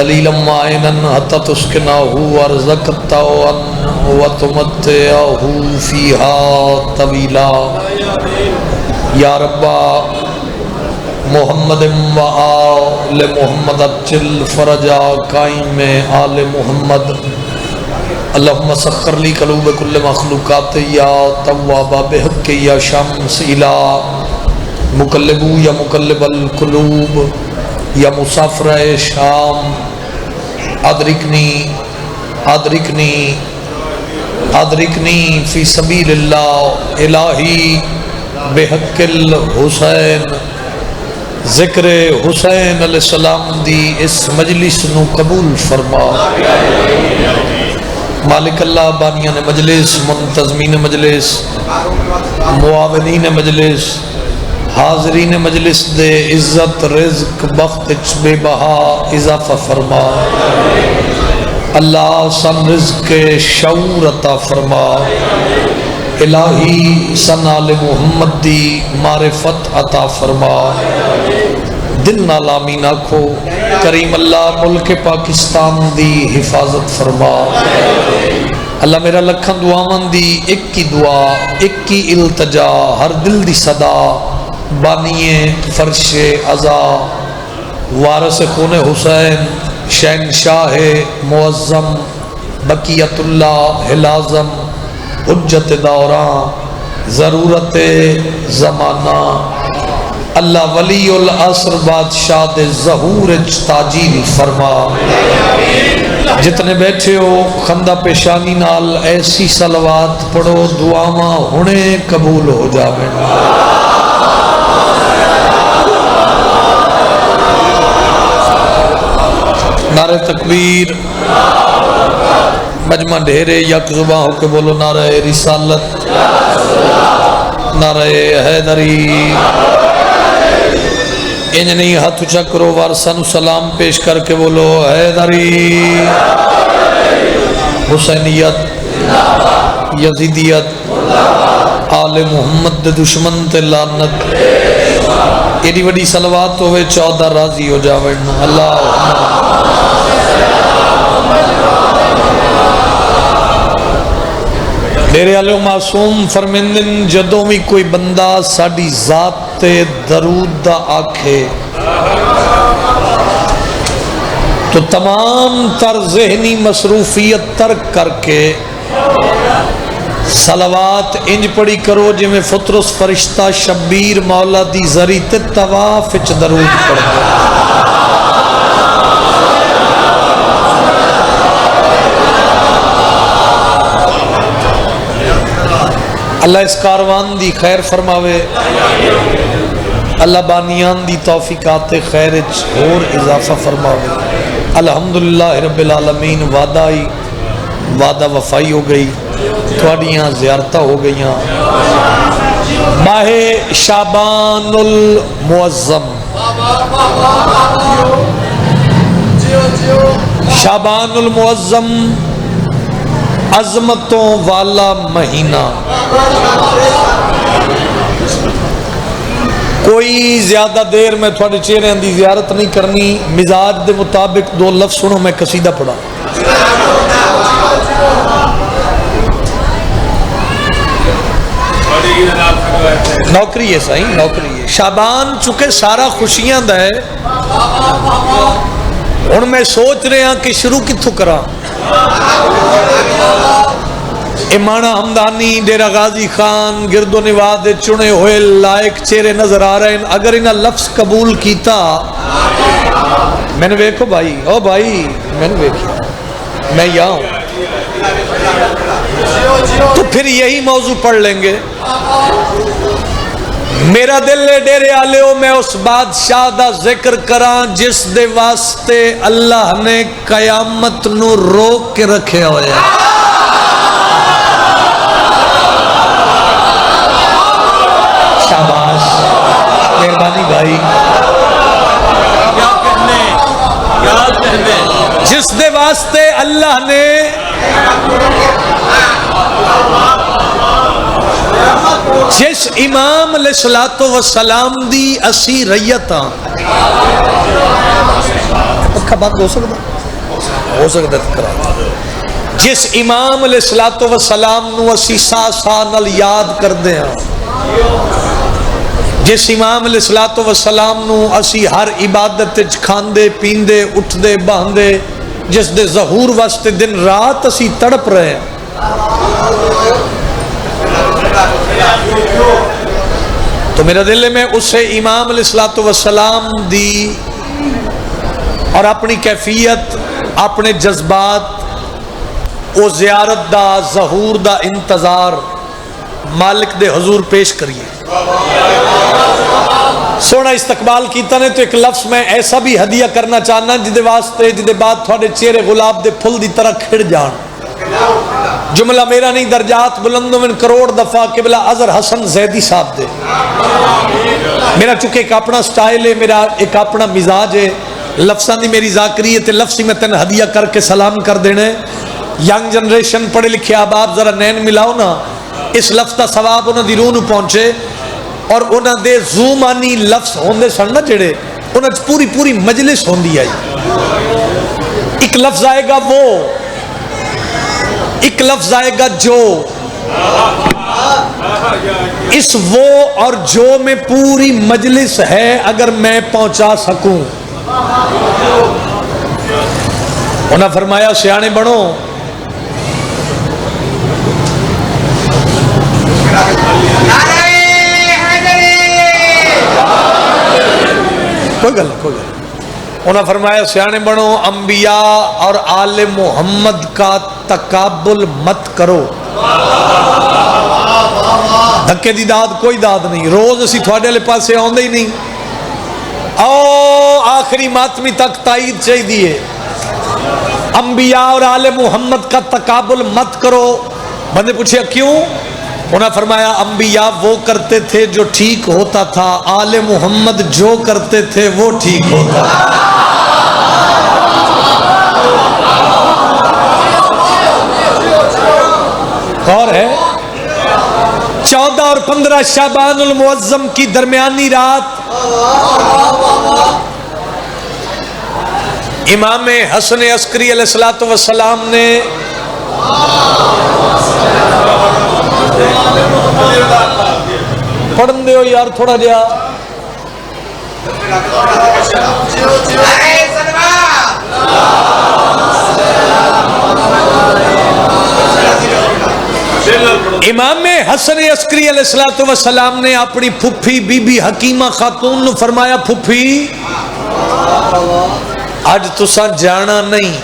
دلیلا معینا حتی تسکناہ ورزقتا وتمتعہ فیہا طویلا یا ربا محمد و آل محمد اجل فرجا قائم آل محمد اللہم سخر لی قلوب کل مخلوقات یا توابا بحق یا شمس الہ مقلبو یا مقلب القلوب یا مسافر شام ادرکنی فی سبیل اللہ الہی بحق الحسین ذکر حسین علیہ السلام دی اس مجلس نو قبول فرما مالک اللہ بانیان مجلس منتظمین مجلس معاونین مجلس حاضرین مجلس دے عزت رزق بخت بے بہا اضافہ فرما اللہ سن رزق شعور عطا فرما الہی سن آل محمد دی معرفت عطا فرما دل نال آمین آکھو کریم اللہ ملک پاکستان دی حفاظت فرما اللہ میرا لکھن دعاوان دی ایک کی دعا ایک کی التجا ہر دل دی صدا بانیے فرش عزا وارث خون حسین شہنشاہ معظم بقیت اللہ حلازم حجت دوران ضرورت زمانہ اللہ ولی العصر بادشاہ دے ظہور تاجیل فرما جتنے بیٹھے ہو خندہ پیشانی نال ایسی صلوات پڑھو دعاواں ہونے قبول ہو جاویں نعرہ تکبیر مجمع ڈھیرے یک زباں ہو کے بولو نعرہ رسالت نعرہ حیدری انج نہیں ہاتھ اچھا کرو وارثانو سلام پیش کر کے بولو حیدری حسینیت یزیدیت آل محمد دشمن تے لعنت ایڈی وڈی صلوات ہوئے 14 راضی ہو جاویں اللہ میرے علیہ معصوم فرمیندن جدوں بھی کوئی بندہ ساڑی ذات تے درود دا آکھے تو تمام تر ذہنی مصروفیت ترک کر کے صلوات انج پڑی کرو جی میں فطرس فرشتہ شبیر مولا دی ذری تے طواف اچ درود پڑھ اللہ اس کاروان دی خیر فرماوے اللہ بانیان دی توفیقات خیر اور اضافہ فرماوے الحمدللہ رب العالمین وعدہ وفائی ہو گئی تھوڑیاں زیارتہ ہو گئیاں ماہ شعبان المعظم شعبان المعظم عظمتوں والا مہینہ کوئی زیادہ دیر میں تھوڑے چہرے دی زیارت نہیں کرنی مزاج دے مطابق 2 لفظ سنو میں قصیدہ پڑھا نوکری ہے صحیح نوکری ہے شعبان چکے سارا خوشیاں دا ہے ہن میں سوچ رہے ہیں کہ شروع کتھوں کرا امانہ حمدانی ڈیرہ غازی خان گرد و نواز چنے ہوئے لائق چہرے نظر آ رہے ہیں اگر انہا لفظ قبول کیتا میں نے ویکھو بھائی او بھائی میں نے ویکھیا میں یہاں ہوں تو پھر یہی موضوع پڑھ لیں گے میرا دل ڈیرے آلے ہو میں اس بادشاہ دا ذکر کران جس دے واسطے اللہ نے قیامت نو روک کے رکھے ہوئے شاباش مہربانی بھائی جس دے واسطے اللہ نے جس امام علیہ السلام دی اسی ریتاں پنکھا بند ہو سکتا کرا جس امام علیہ الصلوۃ والسلام نو اسی سا نال یاد کردے ہاں، جس امام علیہ الصلوۃ والسلام نو اسی ہر عبادت وچ کھاندے پیندے اٹھدے بہندے جس دے ظہور واسطے دن رات اسی تڑپ رہے ہیں، تو میرا دل میں اسے امام علیہ الصلوۃ والسلام دی اور اپنی کیفیت اپنے جذبات او زیارت دا ظہور دا انتظار مالک دے حضور پیش کریے۔ سونا استقبال کیتا نے تو ایک لفظ میں ایسا بھی ہدیہ کرنا چاہنا جدے واسطے جدے بعد تھوڑے چہرے گلاب دے پھل دی طرح کھڑ جان۔ جملہ میرا نہیں، درجات بلندوں من کروڑ دفعہ قبلہ اظہر حسن زیدی صاحب دے۔ میرا چونکہ ایک اپنا سٹائل ہے، میرا ایک اپنا مزاج ہے، لفظاں دی میری ذاکریت ہے، لفظی میں تین ہدیہ کر کے سلام کر دینے۔ ینگ جنریشن پڑھے لکھے آپ ذرا نین ملاؤ نا، اس لفظ کا ثواب انہوں دی روح نو پہنچے، اور انہوں دے زومانی لفظ ہوندے سن نا جڑے انہوں پوری پوری مجلس ہوندی آئی۔ ایک لفظ آئے گا وہ، ایک لفظ آئے گا جو، اس وہ اور جو میں پوری مجلس ہے اگر میں پہنچا سکوں۔ انہوں نے فرمایا سیانے بنو، کوئی گل انہوں نے فرمایا سیانے بنو، انبیاء اور آل محمد کا تقابل مت کرو۔ دھکے دی داد کوئی داد نہیں، روز اسی تھوڑے لے پاسے آندے ہی نہیں، آخری ماتمی تک تائید چاہی دیئے، انبیاء اور آل محمد کا تقابل مت کرو۔ بندے پوچھے کیوں؟ انہوں نے فرمایا انبیاء وہ کرتے تھے جو ٹھیک ہوتا تھا، آل محمد جو کرتے تھے وہ ٹھیک ہوتا تھا۔ اور ہے 14 اور 15 شعبان المعظم کی درمیانی رات امام حسن عسکری علیہ الصلوۃ والسلام نے پڑھن دے ہو یار تھوڑا جا، امام حسن عسکری علیہ الصلوۃ والسلام نے اپنی پھپھی بی بی حکیمہ خاتون نے فرمایا پھپھی آج تساں جانا نہیں۔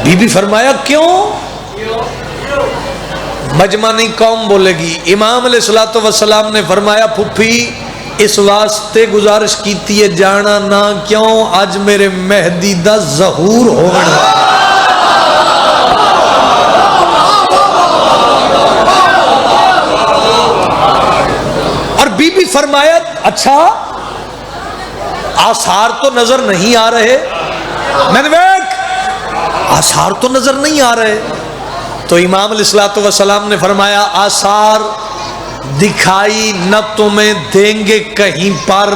بی بی فرمایا کیوں؟ مجمع نہیں قوم بولے گی۔ امام علیہ الصلوۃ والسلام نے فرمایا پھپھی اس واسطے گزارش کیتی ہے جانا نہ کیوں، آج میرے مہدی دا ظہور ہونا۔ اور بی بی فرمایا اچھا آثار تو نظر نہیں آ رہے، میں نے آثار تو نظر نہیں آ رہے، تو امام علیہ الصلوۃ والسلام نے فرمایا آثار دکھائی نہ تمہیں دیں گے کہیں پر،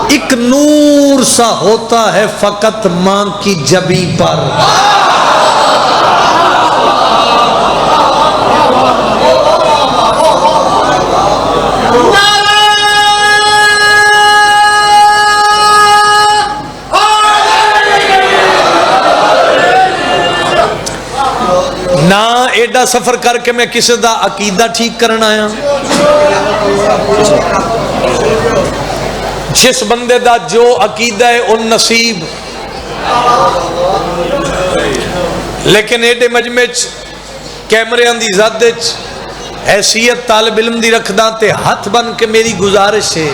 ایک نور سا ہوتا ہے فقط ماں کی جبی پر۔ نہ ایڈا سفر کر کے میں کسی دا عقیدہ ٹھیک کرنا آیا، جس بندے دا جو عقیدہ ہے ان نصیب، لیکن ایڈے مجمع کیمرے دی زد حیثیت طالب علم دی رکھدا تے ہاتھ بن کے میری گزارش ہے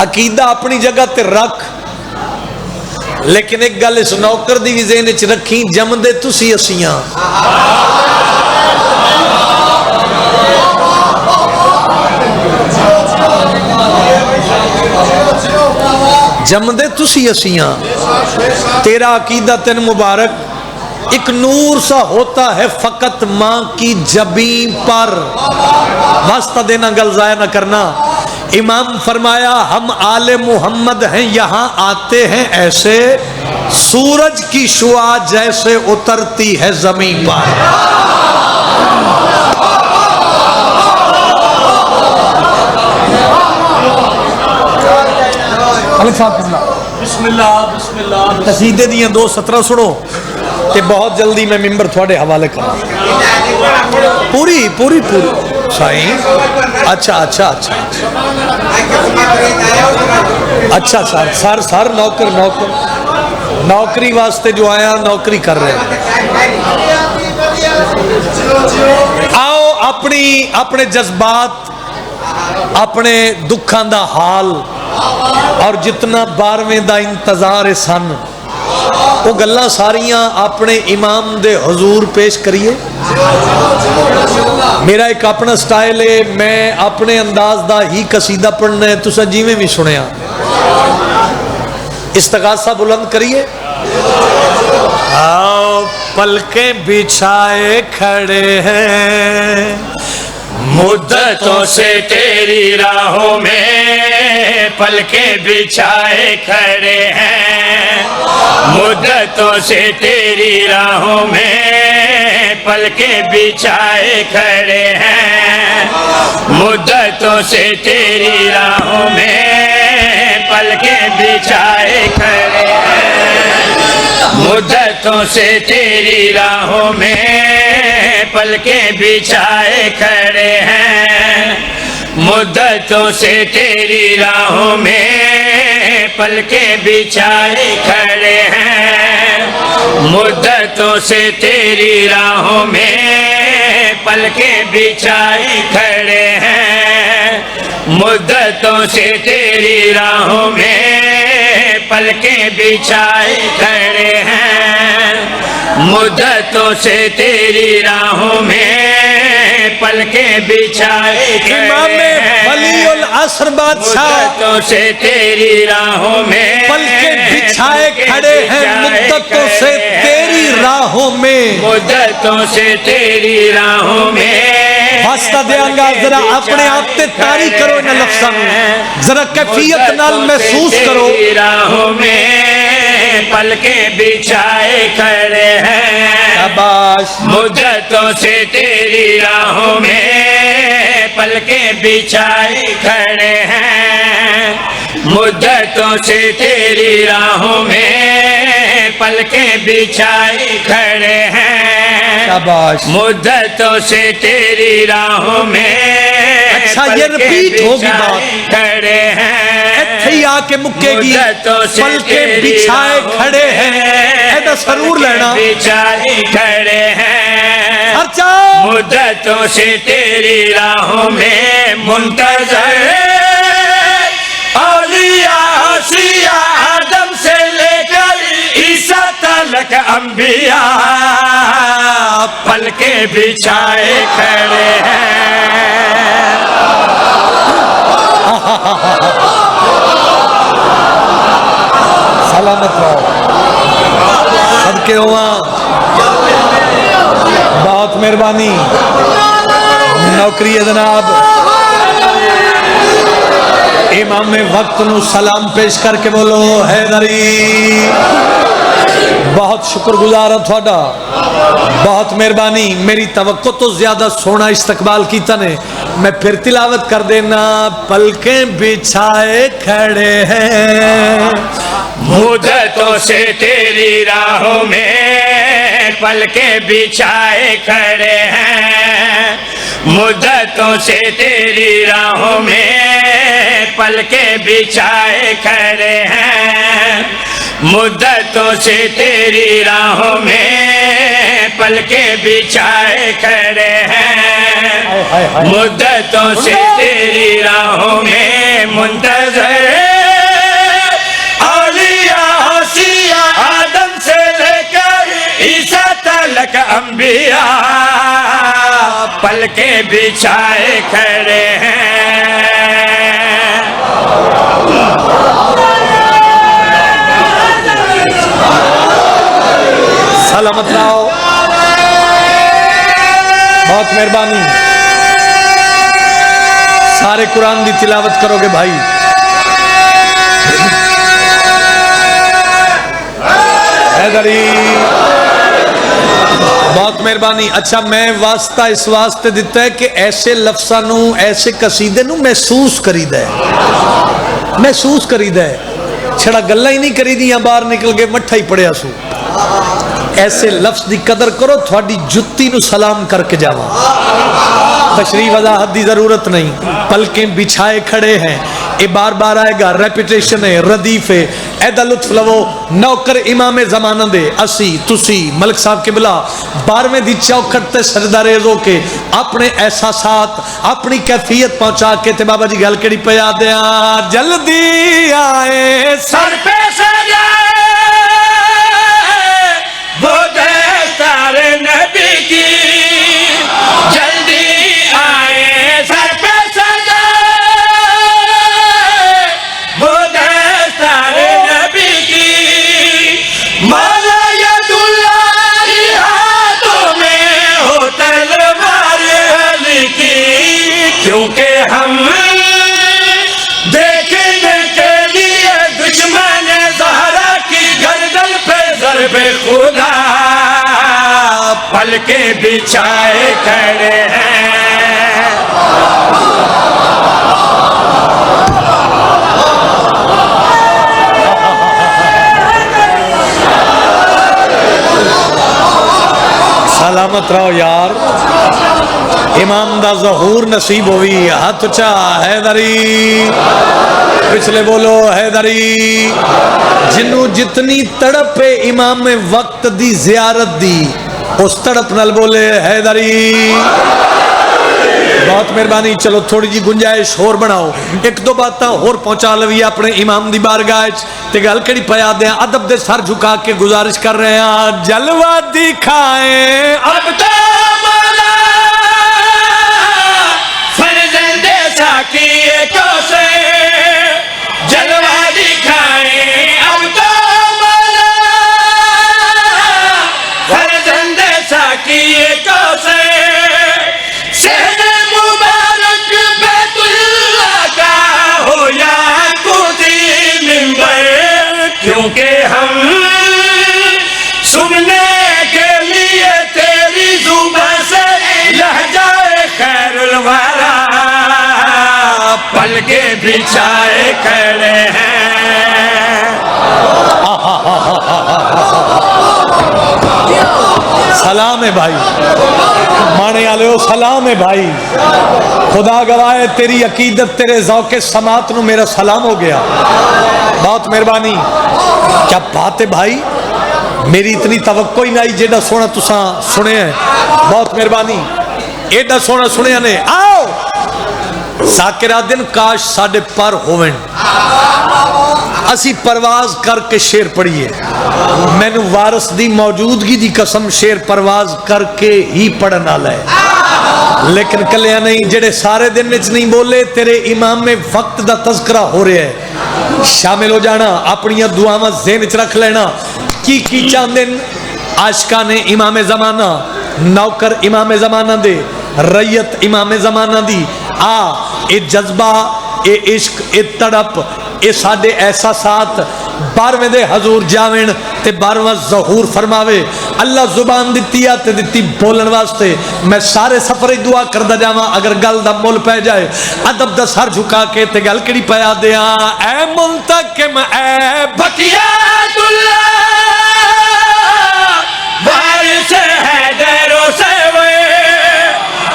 عقیدہ اپنی جگہ تے رکھ، لیکن ایک گل اس نوکر دی بھی ذہن وچ رکھی جمدے تسی اسیاں، جمدے تسی اسیاں، تیرا عقیدہ تن مبارک ایک نور سا ہوتا ہے فقط ماں کی جبیں پر، واسطہ دینا گل ضائع نہ کرنا۔ امام فرمایا ہم آل محمد ہیں، یہاں آتے ہیں ایسے سورج کی شعاع جیسے اترتی ہے زمین پر۔ بسم اللہ قصیدے دیاں 2:17 سنو تے بہت جلدی میں ممبر تھوڑے حوالے کروں پوری سائیں۔ اچھا سر نوکری واسطے جو آیا نوکری کر رہے ہیں۔ آؤ اپنے جذبات، اپنے دکھاں دا حال اور جتنا 12ویں دا انتظار سن وہ گلاں ساریاں اپنے امام دے حضور پیش کریے۔ میرا ایک اپنا سٹائل ہے، میں اپنے انداز دا ہی قصیدہ پڑھنا ہے، تساں جیویں بھی سنیا۔ استغاثہ بلند کریے۔ آؤ پلکیں بچھائے کھڑے ہیں مدتوں سے تیری راہوں میں، پلکیں بچھائے کھڑے ہیں مدتوں سے تیری راہوں میں، پلکیں بچھائے کھڑے ہیں مدتوں سے تیری راہوں میں، پلکیں بچھائے کھڑے ہیں مدتوں سے تیری راہوں میں، پلکیں بچھائے کھڑے ہیں مدتوں سے تیری راہوں میں، پلکیں بچھائے کھڑے ہیں مدتوں سے تیری راہوں میں، پلکیں بچھائے کھڑے ہیں مدتوں سے تیری راہوں میں، پلکیں بچھائے کھڑے ہیں مدتوں سے تیری راہوں میں، پلکیں بچھائے کھڑے ہیں ولی العصر بادشاہ مدتوں سے تیری راہوں میں، پلکیں بچھائے کھڑے ہیں مدتوں سے تیری راہوں میں، مدتوں سے تیری راہوں میں۔ واسطہ دیاں گا ذرا اپنے آپ تے تاری کرو ان لفظاں ذرا کیفیت نال محسوس کرو۔ تیری راہوں میں پلکیں بچھائے کھڑے ہیں شاباش۔ مدتوں سے تیری راہوں میں پلکیں بچھائے کھڑے ہیں مدتوں سے تیری راہوں میں پلکیں بچھائے کھڑے ہیں شاباش۔ مدتوں سے تیری راہوں میں اچھا یہ رپیٹ ہوگی بات کھڑے ہیں ایتھے آ کے مکے گی پلکیں بچھائے کھڑے ہیں ایدہ سرور لینا بچھائے کھڑے ہیں خرچہ مدتوں سے تیری راہوں میں منتظر اولیاء شیعہ آدم سے لے کر عیسیٰ تلک انبیاء پلکیں بچھائے کھڑے ہیں۔ سلامت رہو صدقے ہوا بہت مہربانی نوکری ہے جناب امام وقت نو سلام پیش کر کے بولو حیدری بہت شکر گزار ہے تھوڑا بہت مہربانی میری توقع تو زیادہ سونا استقبال کیتا نے میں پھر تلاوت کر دینا پلکیں بچھائے کھڑے ہیں مدتوں سے تیری راہوں میں پلکیں بچھائے کھڑے ہیں مدتوں سے تیری راہوں میں پلکیں بچھائے کھڑے ہیں مدتوں سے تیری راہوں میں پلکیں بچھائے کھڑے ہیں مدتوں سے تیری راہوں میں منتظر اولیاء شیعہ آدم سے لے کر عیسیٰ تلک انبیاء پلکیں بچھائے کھڑے ہیں۔ سلامت رہو بہت مہربانی سارے قرآن دی تلاوت کرو گے بھائی. حیدری بہت مہربانی. اچھا میں واسطہ اس واسطے دیتا ہے کہ ایسے لفظاں نو ایسے قصیدے نو محسوس کریدا ہے, محسوس کریدا ہے, چھڑا گلاں ہی نہیں کری دیاں باہر نکل کے مٹھا ہی پڑیا سو. ایسے لفظ دی قدر کرو, تھوڑی جتی نو سلام کر کے جاواں. تشریح وضاحت دی ضرورت نہیں, پلکیں بچھائے کھڑے ہیں, یہ بار بار آئے گا, ریپیٹیشن ہے, ردیف ہے. ایدہ لطف لو نوکر امام زمانہ دے, اسی تسی ملک صاحب کے بلا 12ویں دی چوکھٹ تے سجدہ ریز ہو کے اپنے احساسات اپنی کیفیت پہنچا کے تے بابا جی گل کیڑی پیا دیاں, جلدی آئے سر پہ سجائے وہ دستار نبی کی, جلدی آئے سر پہ سجائے وہ دستار نبی کی. مولا ید اللہ ہاتھوں میں ہو تلوار علی کی, کیونکہ ہم دیکھنے کے لیے دشمن زہرا کی گردن پہ ضرب خدا پلکیں بچھائے کھڑے ہیں. سلامت رہو یار, امام دا ظہور نصیب ہوئی. ہاتھ چاہ حیدری, پچھلے بولو حیدری. جنوں جتنی تڑپ امام وقت دی زیارت دی, اس تڑپ نال بولے حیدری. بہت مہربانی. چلو تھوڑی جی گنجائش اور بناؤ, ایک دو باتاں اور پہنچا لوی اپنے امام دی بارگاہ تے گل کیڑی پیا دیاں. ادب دے سر جھکا کے گزارش کر رہے ہیں, جلوہ دکھائیں اب تو مولا فرزند ساکی کو سے جلوہ دکھائیں. اب تو مولا فرزند ساکی کو سے شہر مبارک بیت اللہ کا ہو یا قدی منبر, کیونکہ ہم سننے کے لیے تیری زبان سے لہجہ خیر الورا پلکیں بچھائے کھڑے ہیں. سلام ہے بھائی, مانے والے ہو سلام ہے بھائی. خدا گواہ تیری عقیدت تیرے ذوق سماعت نو میرا سلام ہو گیا. بہت مہربانی. کیا بات ہے بھائی, میری اتنی توقع ہی نہیں جیڑا سونا تساں سنے ہیں. بہت مہربانی. ایڈا سونا سنیا نے. آؤ ذاکرہ دن کاش ساڈے پر ہوون, اسی پرواز کر کے شیر پڑھیے. مینو وارث دی موجودگی دی قسم شیر پرواز کر کے ہی پڑھن والا ہے, لیکن کلیا نہیں. جڑے سارے دن وچ نہیں بولے, تیرے امام میں وقت دا تذکرہ ہو رہا ہے. شامل ہو جانا, اپنی دعاواں ذہن وچ رکھ لینا. کی چاہندے عاشقاں نے امام زمانہ, نوکر امام زمانہ دے, ریت امام زمانہ دی. اے جذبہ, اے عشق, اے تڑپ, اے ساڈے احساسات 12ویں دے حضور جاویں تے 12واں ظہور فرماوے. اللہ زبان دتی ہے تے دتی بولن واسطے. میں سارے سفر دعا کردا جاواں, اگر گل دا مول پہ جائے ادب دا سر جھکا کے تے گل کیڑی پیا دیاں. اے منتقم اے بقیات اللہ وارث حیدر سے ہوئے,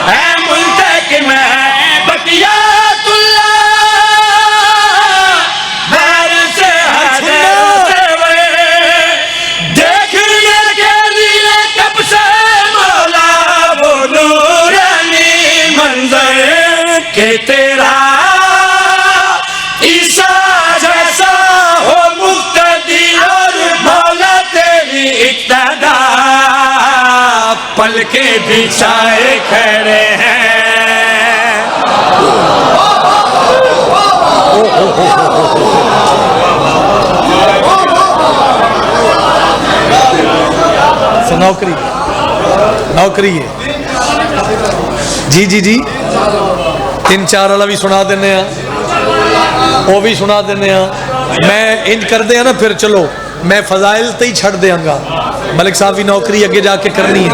اے منتقم ہے بقیات اللہ وارث حیدر سے ہوئے. دیکھنے کے لیے کب سے مولا وہ نورانی منظر کہ تیرا عیسیٰ جیسا ہو مقتدی اور مولا تیری اقتدا پلکیں بچھائے کھڑے ہیں. نوکری ہے. جی جی جی تین چار والا بھی سنا دینے ہیں، وہ بھی سنا دینے ہیں. میں انج کر دیا نا پھر چلو میں فضائل تے ہی چھڑ دیاں گا. ملک صاحب کی نوکری اگے جا کے کرنی ہے.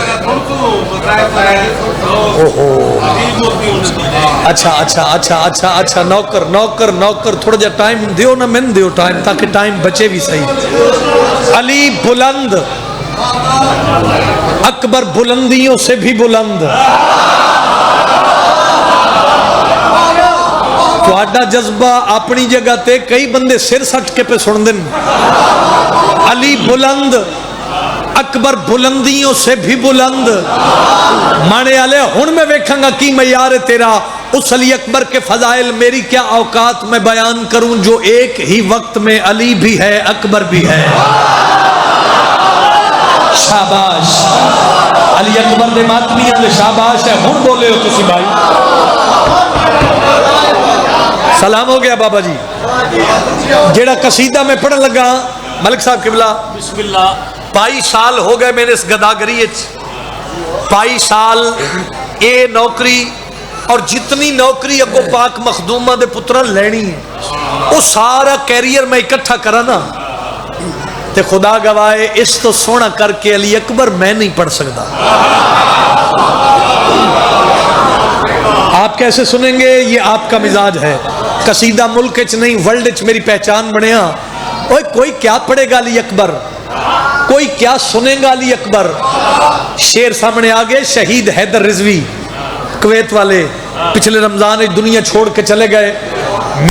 اچھا اچھا اچھا اچھا اچھا نوکر نوکر نوکر تھوڑا جا ٹائم دیو نا، میں دیو ٹائم تاکہ ٹائم بچے بھی صحیح. علی بلند، اکبر بلندیوں سے بھی بلند. تھوڑا جذبہ اپنی جگہ تے کئی بندے سر سٹ کے پہ سن دن. علی بلند، اکبر بلندیوں سے بھی بلند. مانے والے ہن میں ویکھاں گا کی معیار ہے تیرا. اس علی اکبر کے فضائل میری کیا اوقات میں بیان کروں جو ایک ہی وقت میں علی بھی ہے اکبر بھی ہے. شاباش علی اکبر دے ماتمیاں دے شاباش ہے. ہن بولے ہو تسی بھائی. سلام ہو گیا بابا جی. جیڑا قصیدہ میں پڑھن لگا ملک صاحب قبلہ بسم اللہ. 22 سال ہو گئے میں نے اس گداگری. 22 سال اے نوکری اور جتنی نوکری اگو پاک مخدومہ دے پترہ لینی ہے وہ سارا کیریئر میں اکٹھا کرا نا تے خدا گواہے اس تو سونا کر کے علی اکبر میں نہیں پڑھ سکتا. آپ کیسے سنیں گے؟ یہ آپ کا مزاج ہے. قصیدہ ملک اچ نہیں ورلڈ اچ میری پہچان بنیا. کوئی کیا پڑھے گا علی اکبر، کوئی کیا سنے گا علی اکبر. شیر سامنے آگے. شہید حیدر رضوی کویت والے پچھلے رمضان دنیا چھوڑ کے چلے گئے.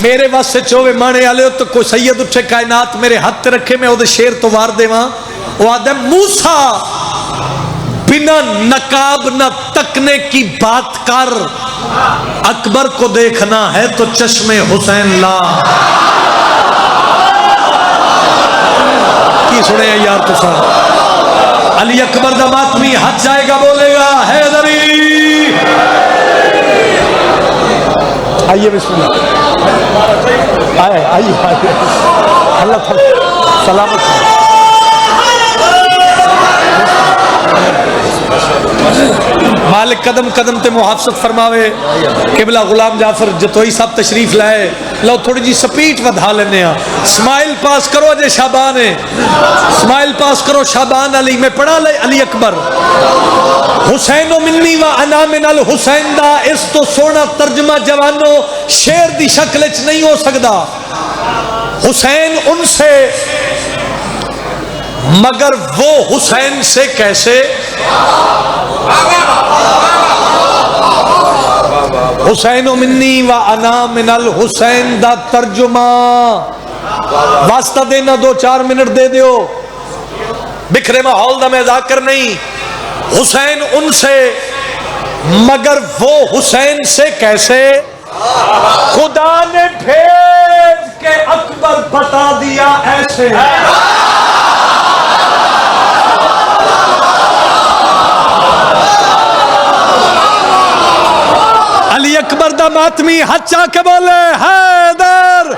میرے واسطے چوے مانے والے تو کوئی سید اٹھے کائنات میرے ہاتھ رکھے میں وہ شیر تو وار دے وہاں. وہ آدم موسیٰ بنا نقاب نہ تکنے کی بات کر، اکبر کو دیکھنا ہے تو چشم حسین لا. کی سنے ہیں یار تو سن. علی اکبر دا ماتمی ہاتھ جائے گا بولے گا حیدری. آئیے بسم اللہ. آئیے آئیے اللہ سلامت. مالک قدم قدم تے محافظت فرماوے. قبلہ غلام جعفر جتوئی صاحب تشریف لائے. لو تھوڑی جی سپیٹ ودھا لینے ہیں. اسماعیل پاس کرو جے شابان ہے. اسماعیل پاس کرو شابان علی. میں پڑھا لے علی اکبر. حسین و منی و انا من الحسین دا اس تو سونا ترجمہ جوانو شیر دی شکل اچ نہیں ہو سکتا. حسین ان سے مگر وہ حسین سے کیسے. حسین و منی و انا من الحسین دا ترجمہ واسطہ دینا 2-4 منٹ دے دیو. بکھرے ماحول دا میں ذاکر نہیں. حسین ان سے مگر وہ حسین سے کیسے. خدا نے بھیج کے اکبر بتا دیا ایسے. علی اکبر دا ماتمی ہاتھ چاہ کے بولے حیدر.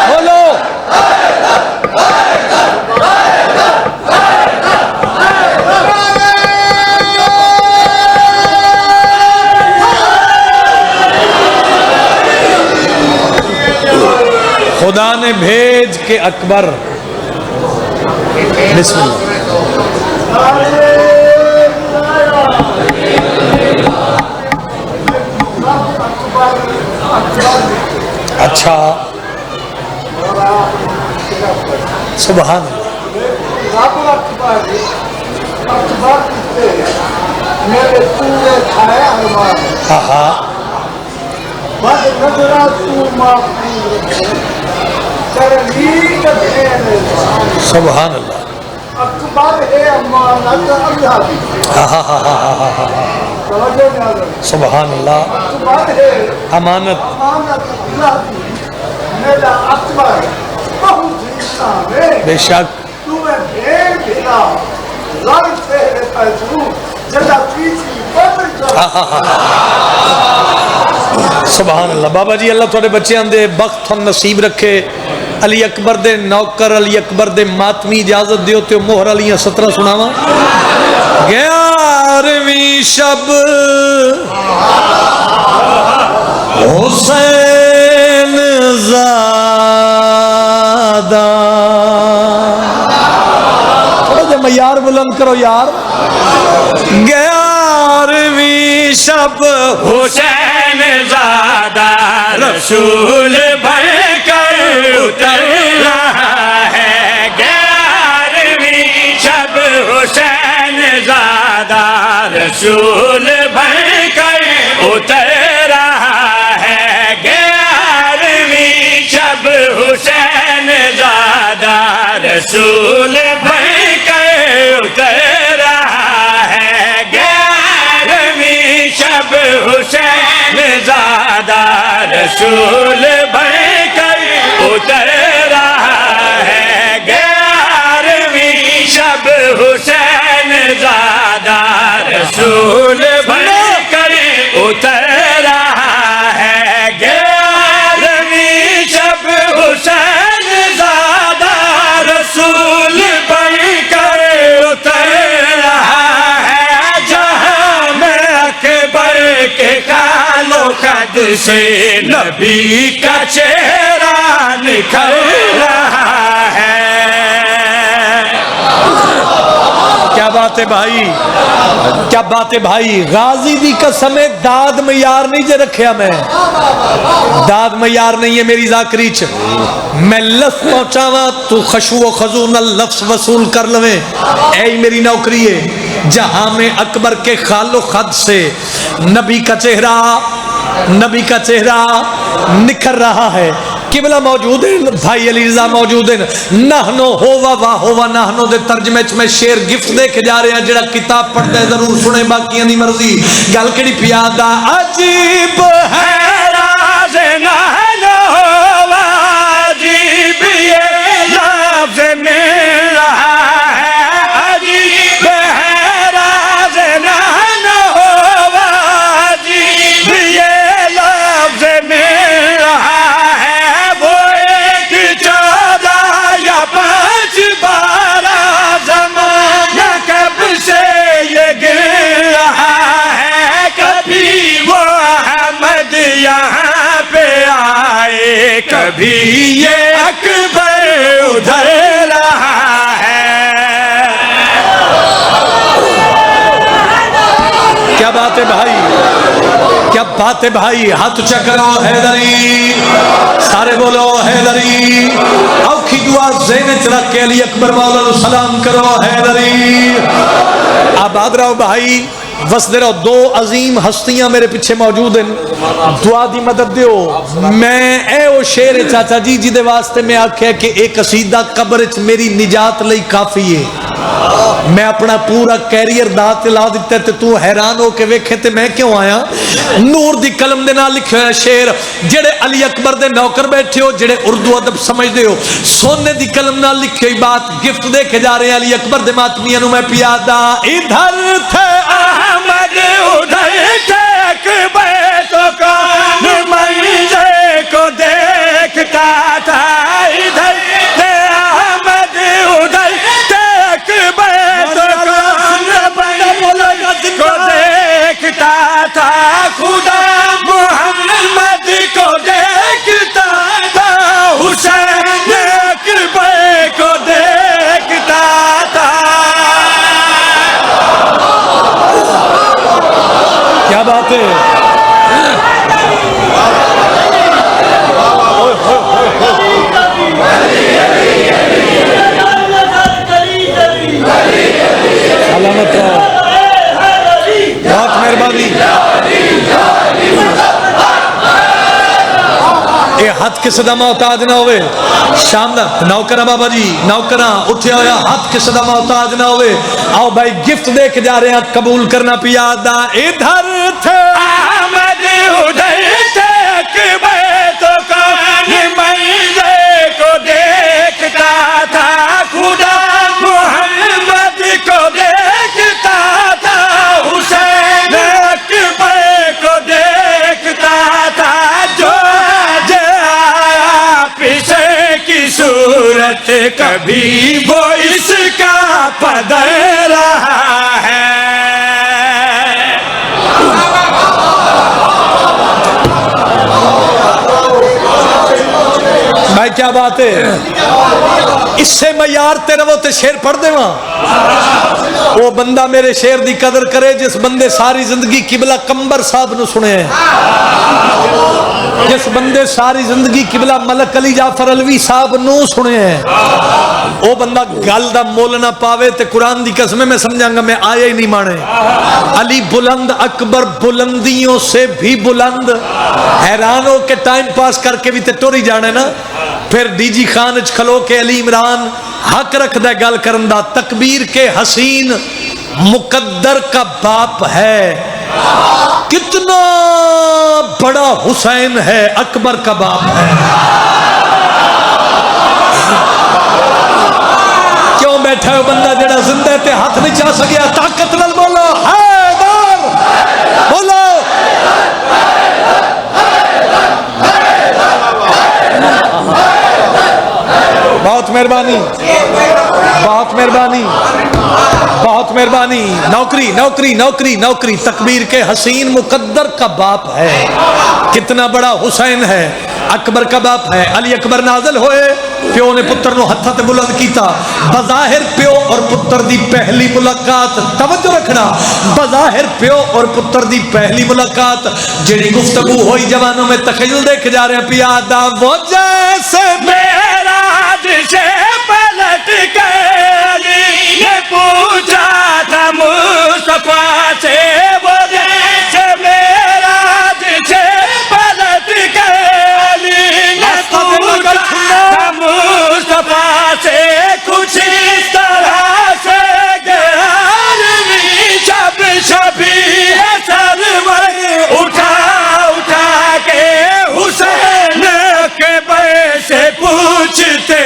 بولو خدا نے بھیج کے اکبر. بسم اللہ. اچھا سبحان اللہ. سبحان اللہ. سبحان اللہ. امانت. بے شک. سبحان اللہ. بابا جی اللہ تھوڑے بچے دے بخت ہم نصیب رکھے. علی اکبر دے نوکر علی اکبر دے ماتمی اجازت دیو تے مہر علیاں 17 سناواں. گیا 11ویں شب حسین زادہ، تھوڑا جا معیار بلند کرو یار، 11ویں شب حسین زادہ رسول بن کر اتر رہا ہے، 11ویں شب حسین زادہ رسول بن کر اتر رہا ہے، 11ویں شب حسین زادہ رسول بن کر اتر رہا ہے، 11ویں شب حسین زادہ رسول بن کر اتر رہا ہے، 11ویں شب حسین زادہ رسول بن کر اتر رہا ہے، 11ویں شب حسین زادہ رسول بن کر اتر رہا ہے، جہاں میں اکبر کے خال و خد سے نبی کا چہرہ نکھر رہا ہے۔ کیا بات ہے بھائی، کیا بات ہے بھائی، غازی دی قسم ہے، داد معیار نہیں جے رکھیا، میں داد معیار نہیں ہے میری ذاکری چ، میں لفظ پہنچاواں تو خشوع و خضوع نال لفظ وصول کر لویں، اے میری نوکری ہے، جہاں میں اکبر کے خال و خد سے نبی کا چہرہ نکھر رہا ہے۔ قبلہ موجود ہیں، بھائی علی رضا موجود ہیں، نحنو ہوا وا ہوا نحنو دے ترجمے چ میں شیر گفٹ دے کے جا رہے ہیں، جڑا کتاب پڑھتا ہے ضرور سنے، باقیاں دی مرضی، گل کیڑی پیادا عجیب ہے راز نحنو ہوا، عجیب یہ لفظ مل رہا ہے، عجیب ہے راز نحنو ہوا، عجیب یہ لفظ مل رہا ہے، وہ ایک 14 یا 5 12 زمانہ کب سے یہ گر رہا ہے، کبھی وہ احمد یہاں پہ آئے، کبھی یہ اکبر ادھر رہا ہے۔ کیا بات ہے بھائی، کیا بات ہے بھائی، ہاتھ چکرو حیدری، سارے بولو حیدری، اوکھی دعا ذہن چ رکھ کے علی اکبر مولا نو سلام کرو حیدری۔ آباد رہو بھائی، وسدے رہو، دو عظیم ہستیاں میرے پیچھے موجود ہیں، دعا دی مدد دیو۔ میں اے او شیر چاچا جی جی دے واسطے میں آکھیا کہ ایک قصیدہ قبر چ میری نجات لئی کافی ہے، میں اپنا پورا کیریئر دا تے لا دیتا ہے، تو حیران ہو کے ویکھے تے میں کیوں آیا۔ نور دی قلم دے نال لکھیا ہے شیر، جڑے علی اکبر دے نوکر بیٹھے ہو، جڑے اردو ادب سمجھدے ہو، سونے دی قلم نال لکھی ہوئی بات گفٹ دے کے جا رہے ہیں علی اکبر دے ماتمیاں نو میں پیادا، ادھر تھے احمد ادھر تھے، اکبر تو کون منظر کو دیکھتا تھا، ادھر تھے احمد ادھر تھے، اکبر تو کون منظر کو دیکھتا تھا، خدا محمد کو دیکھتا تھا، حسین اکبر کو دیکھتا تھا۔ کیا بات ہے، سلامت رہو، بہت مہربانی۔ اے ہاتھ کس دا محتاج نہ ہوئے، شام دا نوکرہ بابا جی، نوکرہ اٹھے ہویا، ہاتھ کس دا محتاج نہ ہوئے، آؤ بھائی گفٹ دے کے جا رہے ہیں، قبول کرنا پیادا، ادھر تھے احمد ادھر تھے، اکبر تو کون منظر کو دیکھتا تھا، خدا محمد کو دیکھتا تھا، حسین اکبر کو دیکھتا تھا، جو آج آیا پیچھے کی صورت، کبھی وہ اس کا پدر رہا ہے۔ بھائی کیا بات ہے؟ اس سے میں یار تیرے وہ تے شیر پڑھ دے وہاں. وہ بندہ میرے شیر دی قدر کرے جس بندے ساری زندگی قبلہ کمبر صاحب نو سنے ہیں, جس بندے ساری زندگی قبلہ ملک علی جعفر علوی صاحب نو سنے ہیں. وہ بندہ گل دا مول نہ پاوے تے قرآن دی قسم میں سمجھاں گا میں آیا ہی نہیں مانے. علی بلند اکبر بلندیوں سے بھی بلند, حیران ہو کے ٹائم پاس کر کے بھی تے ٹوری جانے نا. پھر ڈی جی خان اچ کھلو کے علی عمران حق رکھ دے گل کرن دا, تکبیر کے حسین مقدر کا باپ ہے, کتنا بڑا حسین ہے اکبر کا باپ ہے. کیوں بیٹھا ہو بندہ جڑا زندہ تے ہاتھ نہیں چاہ سکیا, طاقت نال بولو حیدر, بولو بہت مہربانی, بہت مہربانی, بہت مہربانی. نوکری نوکری نوکری نوکری, تکبیر کے حسین مقدر کا باپ ہے, کتنا بڑا حسین ہے اکبر کا باپ ہے. علی اکبر نازل ہوئے, پیو نے پتر نو ہتھاں تے بلند کیتا. بظاہر پیو اور پتر دی پہلی ملاقات, توجہ رکھنا, بظاہر پیو اور پتر دی پہلی ملاقات جڑی گفتگو ہوئی جوانوں میں تخیل دیکھ جا رہے ہیں. پیادا وہ جیسے معراج سے پلٹ کے علی نے پوچھا تھا مصطفیٰ سے, وہ جیسے معراج سے پلٹ کے علی نے پوچھا تھا مصطفیٰ سے, کچھ اس طرح سے گہری شب شبی سرور اٹھا اٹھا کے حسین کے بے سے پوچھتے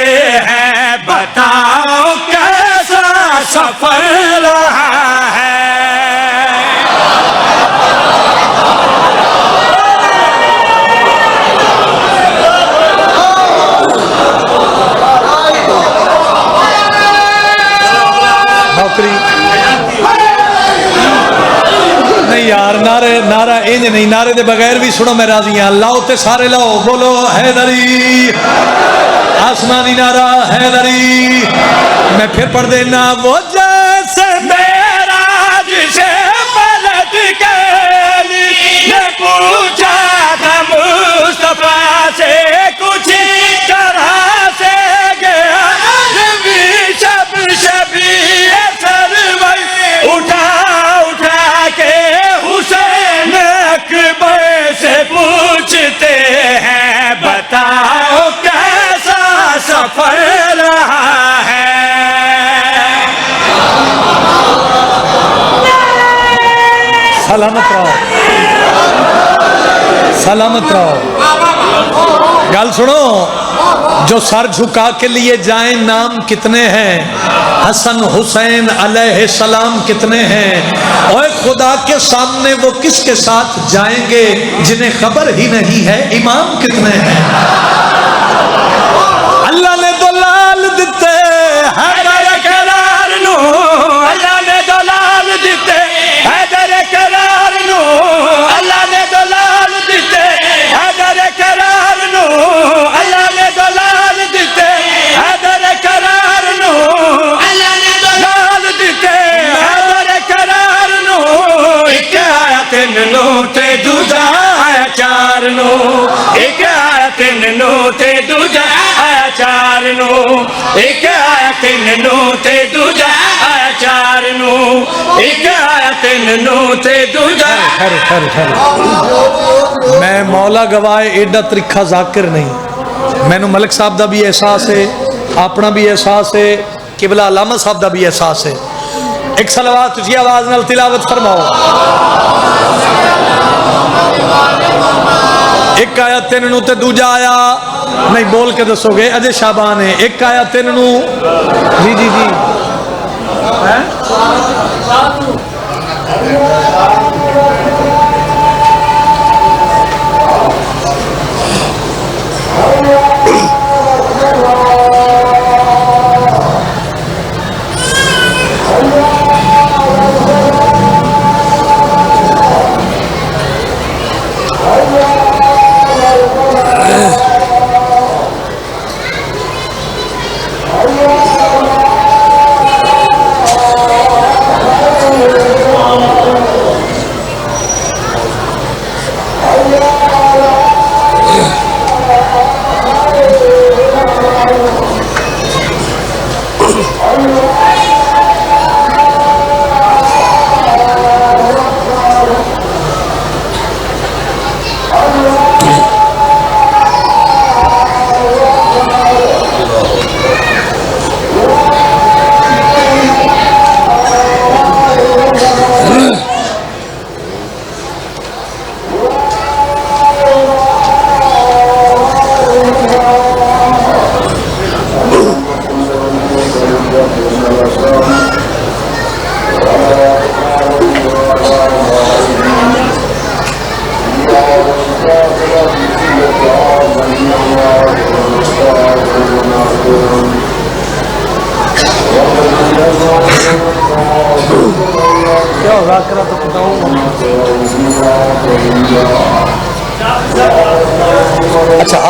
ہیں, بتاؤ کیسا سفر رہا ہے. نوکری نہیں یار, نعرے نعرہ انج نہیں, نعرے دے بغیر بھی سنو میں راضی ہاں. لاؤ تے سارے لاؤ, بولو حیدری, آسمانی نعرہ حیدری. میں پھر پڑھ دینا, وہ جیسے معراج سے پلٹ کے علی نے پوچھا تھا مصطفیٰ سے, کچھ اس طرح سے گیا شب شبی سرور اٹھا اٹھا کے حسین اکبر سے پوچھتے ہیں, بتاؤ کیسا سفر رہا ہے. سلامت رہو, سلامت رہو. گل سنو, جو سر جھکا کے لیے جائیں نام کتنے ہیں, حسن حسین علیہ السلام کتنے ہیں, اور خدا کے سامنے وہ کس کے ساتھ جائیں گے جنہیں خبر ہی نہیں ہے امام کتنے ہیں. اللہ نے دلال دیتے حیدر قرار نو, اللہ نے دلال دیتے حیدر قرار نو, اللہ نے دلال دیتے حیدر قرار نو, اللہ نے دلال دیتے حیدر قرار نو, اللہ نے دلال دیتے حیدر قرار نو. ایک آیا تین نو تے دوجا آیا چار نو, ایک آیا تین نو تے دوجا آیا چار نو, ایک آیا تین نو تے دوجا آیا چار نو, ایک آیا تین نو تے دوجا. میں مولا گواہ ایڈا ترکھا ذاکر نہیں, مینو ملک صاحب دا بھی احساس ہے, اپنا بھی احساس ہے, قبلہ علامہ صاحب دا بھی احساس ہے. ایک صلوات اسی آواز نال تلاوت فرماؤ. ایک آیا تین نو تے دوجا آیا نہیں, بول کے دسو گے, اجے شابان ہے. ایک آیا تین نو, جی جی جی,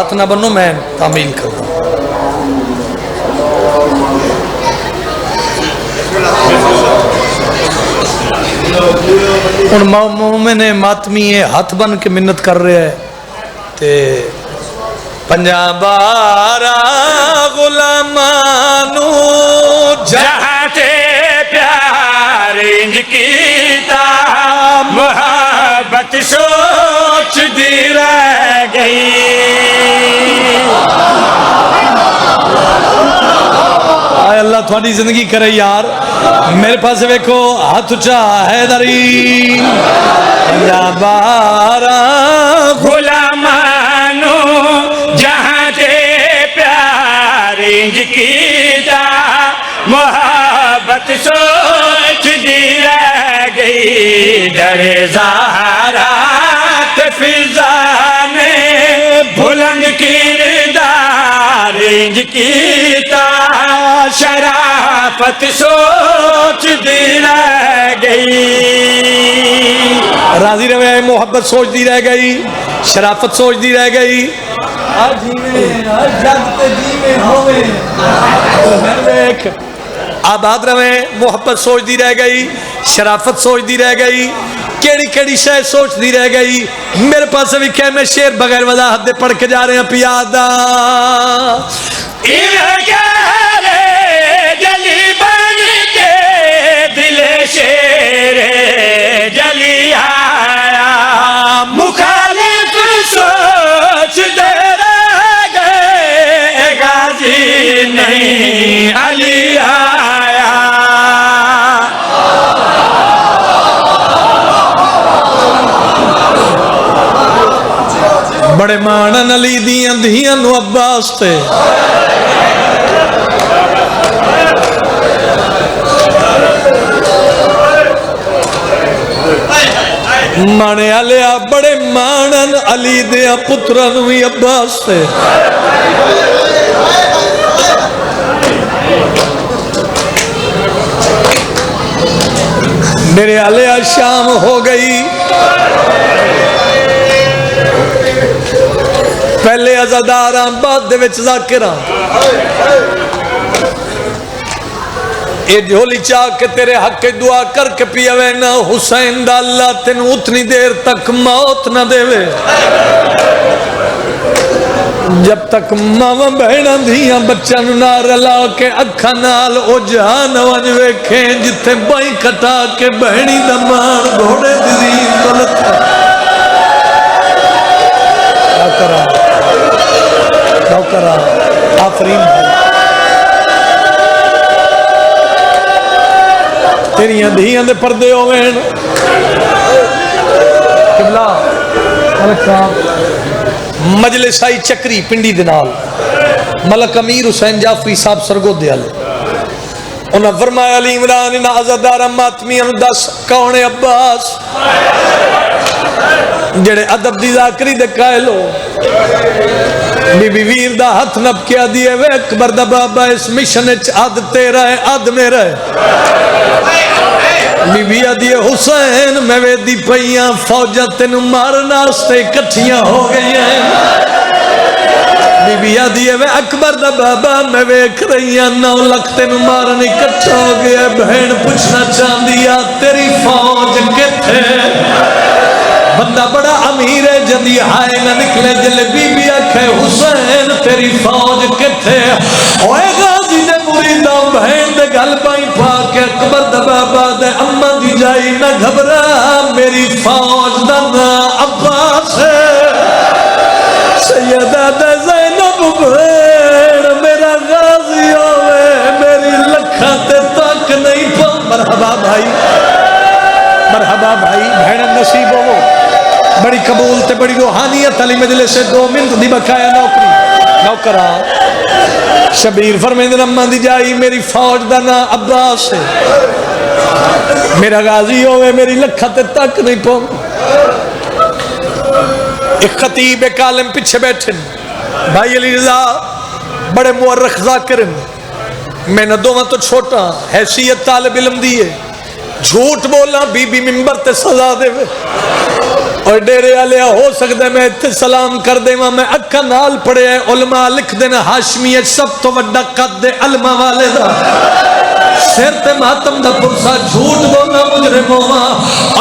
ہاتھ نہ بنو میں تعمیل کروں. ہن مومن ماتمی ہاتھ بن کے منت کر رہے ہے تے 50 بارہ غلامانو جہاں تے پیار انج کیتا محبت سوچ دی رہ گئی. آئے اللہ تھوڑی زندگی کرے یار. میرے پاس ویکھو ہاتھ اچھا حیدری 50 بارہ غلامانو جہاں تے پیار انج کیتا محبت سوچ دی رہ گئی. در زہرات فضا نے بلند کردار انج کیتا شرافت سوچ دی رہ گئی. راضی رہے محبت سوچ دی رہ گئی شرافت سوچ دی رہ گئی. آباد رہے محبت سوچ دی رہ گئی شرافت سوچ دی رہ گئی. کیڑی کیڑی شے سوچ دی رہ گئی. میرے پاس بھی کہ میں شعر بغیر وضاحت دے پڑھ کے جا رہے ہیں پیادہ. جلی بن کے دل شیر جلی آیا مخالف سوچ دے رہ گئے غازی نہیں علی آیا. بڑے مانن علی دیاں دھیاں نو عباس تے مانے آلیا بڑے مانن علی دیا پتران وی عباس تے. میرے آلیا شام ہو گئی پہلے عزاداراں بعد دے وچ ذاکراں. اے جھولی چاہ کے تیرے حق کے دعا کر کے پیوے نا حسین دا اللہ تینو اتنی دیر تک موت نہ دے وے جب تک ماں بہناں دھیاں بچاں نہ رلا کے اکھاں نال او جہان ونج ویکھیں جتھے بائی کٹا کے بہنی دا مان گھوڑے دی زین تو لتھا. نوکرہ آفرین بھائی تیریاں دھیاں دے پردے ہوئیں قبلہ ملک صاحب مجلس آئی چکری پنڈی دنال ملک امیر حسین جعفری صاحب سرگو دے آلے انہاں فرمایا علی عمران انہاں عزادارہ ماتمیاں دس کون عباس جڑے ادب دی ذاکری دے قائل ہو. بی بی ویر دا ہاتھ نب کیا دیئے وے اکبر دا بابا اس مشن اچ آدھ تیرا ہے آدھ میرا ہے. بی بی آدھیے حسین میں ویدی پئیاں فوجہ تینو مارنا ستے کٹھیاں ہو گئی ہیں. بی بی آدھیے وے اکبر دا بابا میں ویکھ رہیاں 9 لکھ تینو مارنی کٹھا ہو گیا. بہن پوچھنا چاہن دیا تیری فوج کتھے بندہ بڑا امیر ہے جدی ہائے نہ نکلے جلے بی بی آکھے حسین تیری فوج کتھے. اوے غازی دے مریدہ بہن دے گل پائیں پاک اکبر دا بابا دے اماں دی جائی نہ گھبرا میری فوج دا نا عباس ہے. سیدہ دے زینب بھیڑ میرا غازی ہوئے میری لکھا تے تک نہیں پا. مرحبا بھائی مرحبا بھائی بھیڑ نصیب ہو بڑی قبول تے بڑی روحانیت علی مجلس سے 2 منٹ دی بقایا نوکری نوکرہ شبیر فرمیندن اماں دی جائی میری فوج دا نا عباس ہے. میرا غازی ہوئے میری لکھت تک نہیں پہنچ. ایک خطیب ایک عالم پیچھے بیٹھن بھائی علی رضا بڑے مورخ ذاکرن میں نہ دو تو چھوٹا حیثیت طالب علم دیئے جھوٹ بولا بی بی منبر تے سزا دے وے اور ڈیرے والے ہو سکتا ہے میں اتنے سلام کر دے میں اکھاں نال پڑھیا علماء لکھ دینا ہاشمی سب تو وڈا قد علماء والے دا سر تے ماتم دا پرسا جھوٹ بولنا مجرم ہوا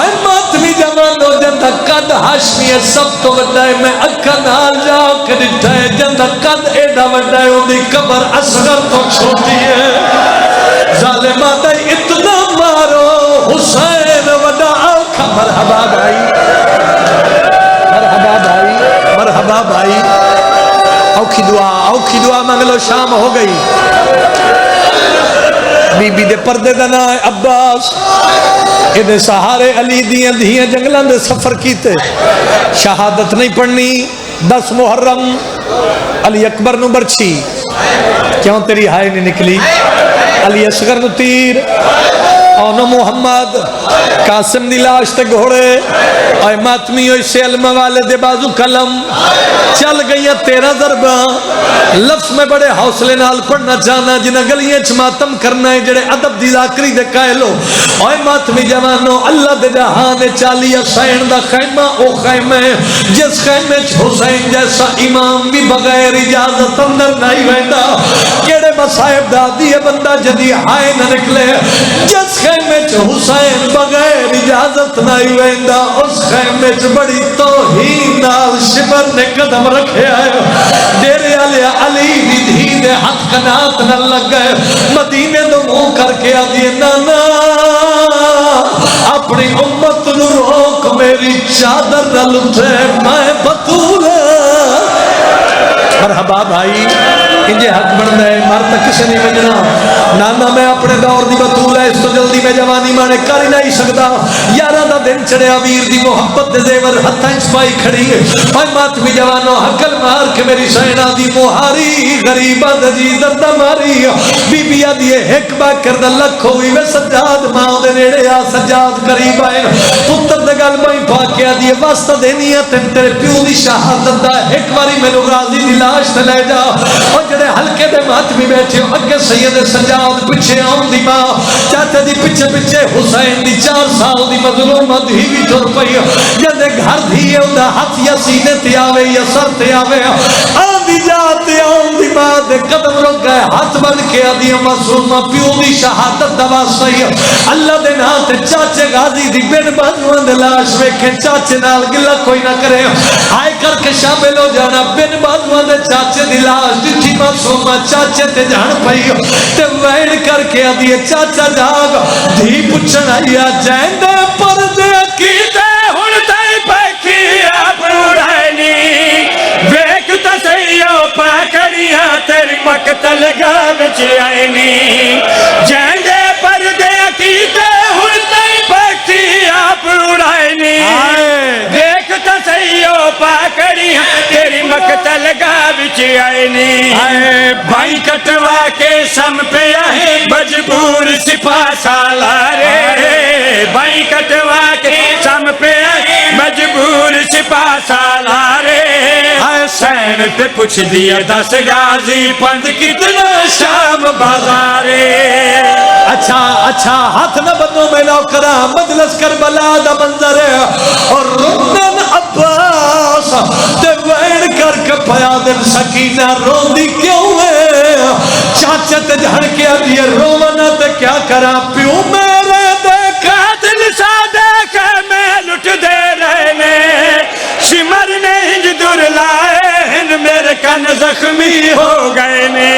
اے ماتمی جوانو جندا قد ہاشمی سب تو وڈا ہے میں اکھاں نال جا کے ڈٹھا ہے جندا قد ایڈا وڈا ہے اندی قبر اصغر تو چھوٹی ہے ظالمہ دا اتنا مارو حسین وڈا آنکھا مرحبا بھائی مرحبا بھائی مرحبا بھائی اوکھی دعا مانگ لو شام ہو گئی بی بی دے پردے دا نا ہے عباس انہیں سہارے علی دیاں دھیاں جنگلان دے سفر کیتے شہادت نہیں پڑھنی 10 محرم علی اکبر نو برچھی کیوں تیری ہائے نہیں نکلی علی اصغر نو تیر اونو محمد قاسم دی لاش تے گھوڑے اے ماتمی ہوئی سے علم والے دے بازو کلم چل گئیاں 13 ضربہ لفظ میں بڑے حوصلے نال پڑھنا چاہنا جنہ گلیاں ماتم کرنا ہے جڑے ادب دی ذاکری دے قائلو اے ماتمی جوانو اللہ دے جہاں چالی حسین دا خیمہ او خیمہ جس خیمے حسین جیسا امام بھی بغیر اجازت اندر نہیں ویندا کیڑے مصائب دا دی بندہ جدی ہائے نہ نکلے جس خیمے حسین بغیر اجازت نہیں ویندا اس خیمے بڑی توہین نال شبر نے قدم رکھے آئے ڈیرے علی بھی دھی دے ہاتھ کنات نہ لگ گئے مدینے دو منہ کر کے آدھی نانا اپنی امت نو روک میری چادر نہ لٹھے میں بطول مرحبا بھائی انجھے حق بڑھنا ہے مارتا کسے نہیں بجنا نانا میں اپنے دور دی بطول ہے اس تو جلدی میں جوانی مانے کر ہی نہیں سکتا یارہ دا دن چڑے ویر دی محبت دے زیور ہتھا انسپائی کھڑی ہے اے ماتمی جوانو حقل مار کے میری سینہ دی موہاری غریبہ دجی دردہ ماری بی بی آدھی ایک باکر دا لکھ ہوئی میں سجاد ماں دے نیڑے آ سجاد قریب آئے پتر دے گل میں پاکے آدھی واسطہ دینی ہے تیرے پیو دی شہادت دا ایک باری میں لوگ راضی دی لاش تے لے جا اور جڑے ہلکے دے ماتمی بیٹھے ہو اگے سید سجاد پچھے آن دی ماں چاہتے دی پچھے پچھے حسین دی 4 سال دی مظلومت ہی بھی ٹر پئی جدے گھر دھیے اندہ ہاتھ یا سینے تے آوے یا سر تے آوے آن دی جاتے آن دی ماں دے قدم رک گئے ہاتھ بن کے آدھی معصومہ پیو دی شہادت دوا سہی اللہ دے ناتے چاچے غازی دی بن بازوان دے لاش ویکھے چاچے نال گلہ کوئی نہ کرے ہائے کر کے شامل ہو جانا بن بازوان دے چاچے دی لاش جتھی معصومہ چاچے تے جان پئی تے ویڑ کر کے آدھی چاچا جاگ دھی پچھن آیا جائندے پر دے کیتے ہن تے پکھی آپ اڑائنی ویکھ تے سیو پکڑیاں تیری مقتل گاہ وچ آئنی جائندے پر دے کیتے ہن تے پکھی آپ اڑائنی ویکھ تے سیو پکڑیاں تیری مقتل گاہ وچ آئنی بھائی کٹوا کے سم پہ آئے مجبور سپاہ سالارے بھائی کٹوا کے سم پہ آئے مجبور سپاہ سالارے حسین پہ پوچھ دیا 10 غازی پند کتنا شام بازارے اچھا ہاتھ نہ بندوں میں نوکرا مجلس کربلا دا منظر اور رکنن عباس تے وین کر کے پیا دن سکینہ رون دی کیوں ہے چاچے تے جھڑ کے آدھی رونا تے کیا کرا پیوں میرے دے قاتل سادہ کہ میں لٹ دے رہنے سمر نے ہنج دور لائے ہن میرے کن زخمی ہو گئے نے